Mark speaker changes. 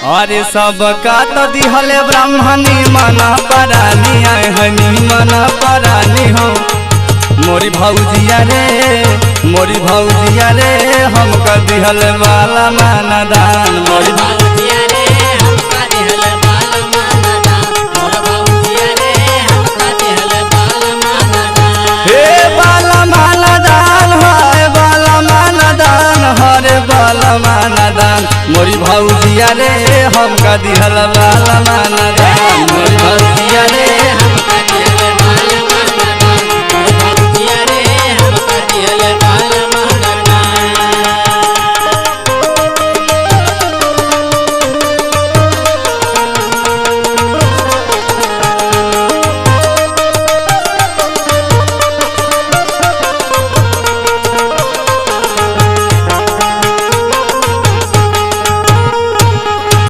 Speaker 1: अरे सबका तो दिहले ब्राह्मणी मना परानी आए हनी मना परानी हो मोरी भौजिया रे हमका दिहल वाला माना दान मोरी
Speaker 2: भौजिया रे हमका दिहल वाला माना दान मोर भौजिया रे हमका दिहल वाला माना दान
Speaker 1: हे वाला माना दान है वाला माना दान हरे वाला माना दान मोरी भौजिया रे हमका दिहल वाला माना दान मोरी भौजिया